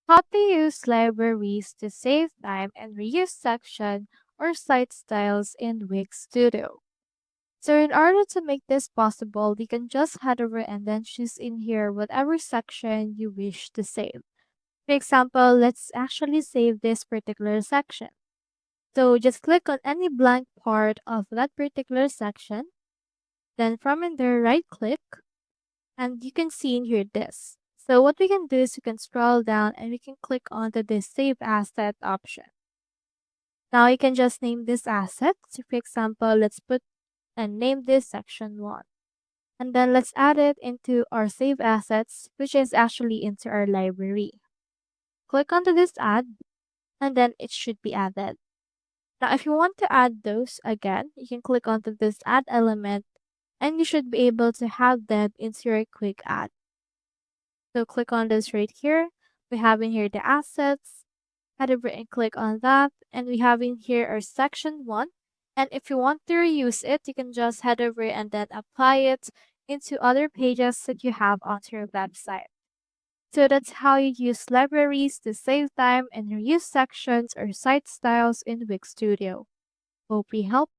How to use libraries to save time and reuse section or site styles in Wix Studio. So in order to make this possible, you can just head over and then choose in here whatever section you wish to save. For example, let's actually save this particular section. So just click on any blank part of that particular section. Then from in there, right click, and you can see in here this. So what we can do is we can scroll down and we can click onto this save asset option. Now you can just name this asset. So for example, let's put and name this section 1. And then let's add it into our save assets, which is actually into our library. Click onto this add, and then it should be added. Now if you want to add those again, you can click onto this add element, and you should be able to have them into your quick add. So click on this right here. We have in here the assets. Head over and click on that. And we have in here our section 1. And if you want to reuse it, you can just head over and then apply it into other pages that you have onto your website. So that's how you use libraries to save time and reuse sections or site styles in Wix Studio. Hope we helped.